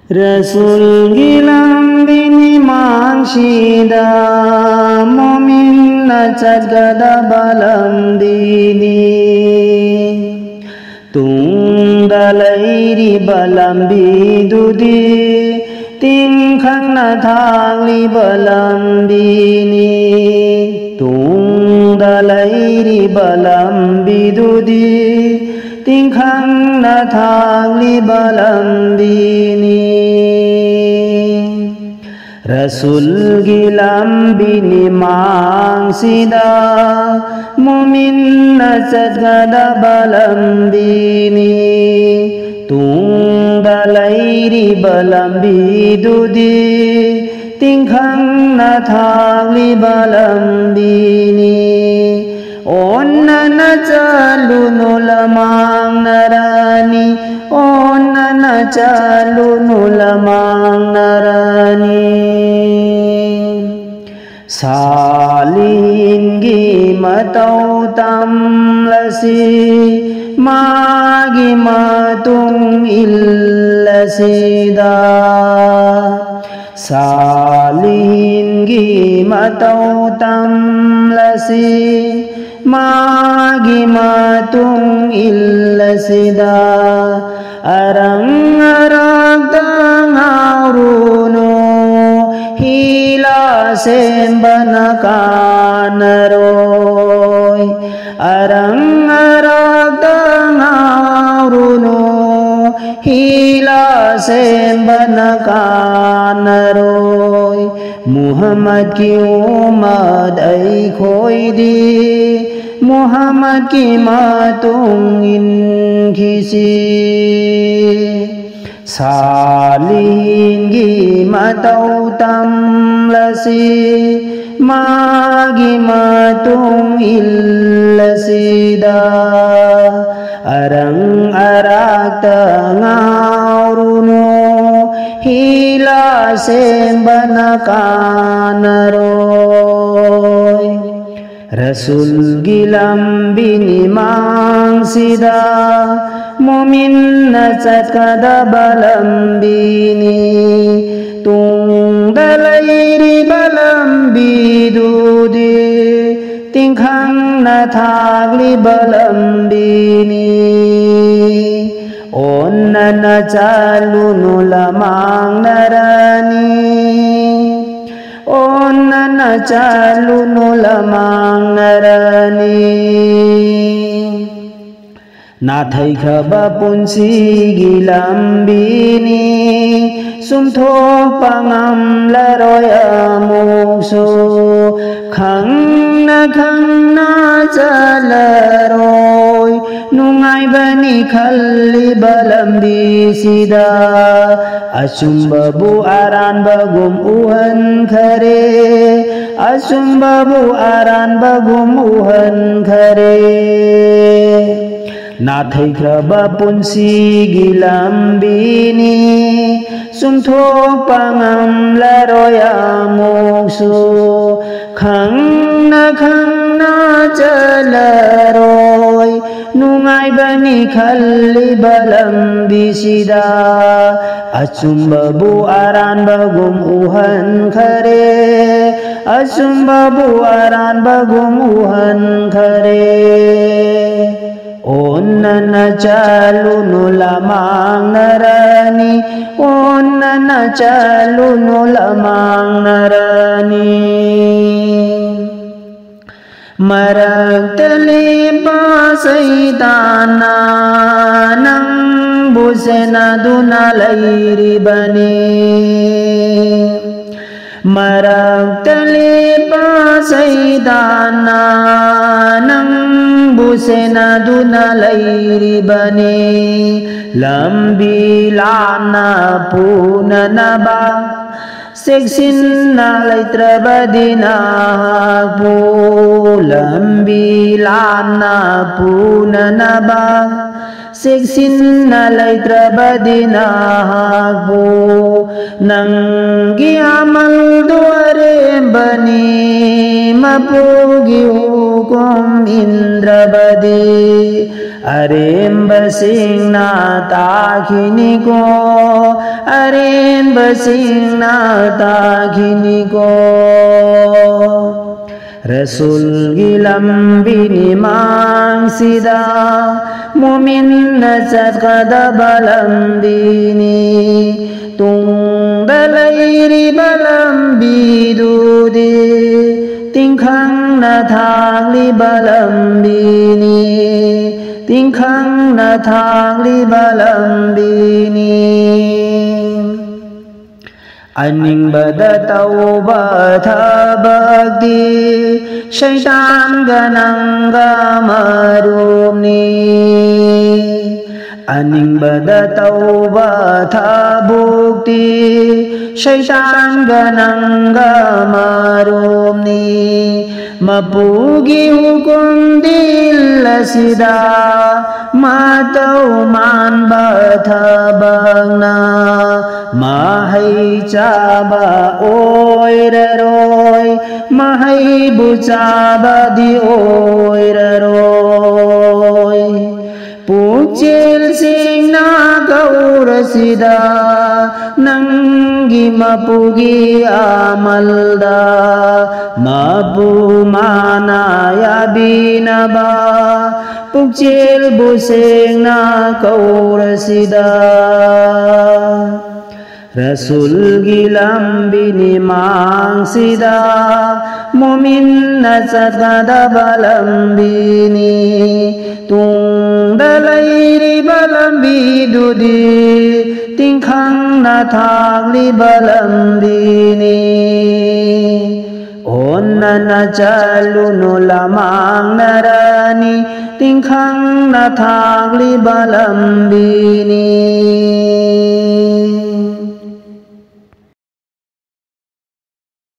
Rasul gilam bini mangsida mu'min na cagada balam dini tung dalairi balam bidudi ting khang na thang li balam dini tung dalairi balam bidudi ting khang na thang li balam dini Rasul gilam bini mangsida mu'min na cagada balam dini tung dalairi balam bidudi ting khang na thang li balam dini onna na chalu nulamang narani onna na chalu nulamang narani salin gi matau tam lasi magi matung illasida salin gi matau tam lasi magi matung illasida arang arang tangaruno hila sembana kanaroy arang arang tangaruno hila sembana kanaroy Muhammad ki umad ai khoi di Muhammad ki matung in kisi salin gi matau tam lasi magi matung illasida arang arak tangauruno hila sembana kanaroy Rasul gilam bini mangsida mu'min na cagada balam bini tung dalairi balam bidudi ting khang na thagli balam bini onna na chalu nulamang narani onna na chalu nulamang narani na thai khaba punsi gilam bini sumtho pangam la roya mukso khang na chalaroy nungai bani khalli balam bisida asum babu aran bagum uhan khare asum babu aran bagum uhan khare na thai khaba punsi gilam bini sumtho pangam la roya mukso khang na chalaroy nungai bani khalli balam bisida asum babu aran bagum uhan khare asum babu aran bagum uhan khare onna na chalu nulamang narani onna na chalu nulamang narani maragtali pasaitana nang busena dunalairi bani maragtali pasaitana nang busena dunalairi bani lambi lana puna naba seksin na laitra badina pu lambi lana puna naba seksin na laitra badina pu nanggi amal duare bani mapugi hukum indrabadi Arembasing na takini ko Arembasing na takini ko Rasul gilam binimang sida Mumin na sadkada balam dini Tung dalayri balam bidudi Tingkang na thakli balam bini Tingkang na thakli balam bini Aning bada tauba tha bhakti Shaitan ganang gamarumni Aning bada tauba tha bhukti Shaitan ganang gamarumni Mapugi hukum dilla sida Matau man batha bagna Mahai chaba oi raroi Mahai bu chaba di oi raroi Puchil sing na gaur sida Nanggi mapugi amalda Mapu manaya binaba Puchil bu sing na gaur sida Rasul gilam binimang sida Mumin na sadkada balam bini Tung dalayri balam bidudi Tingkang na thakli balam bini Onna na chaluno lamang narani Tingkang na thakli balam bini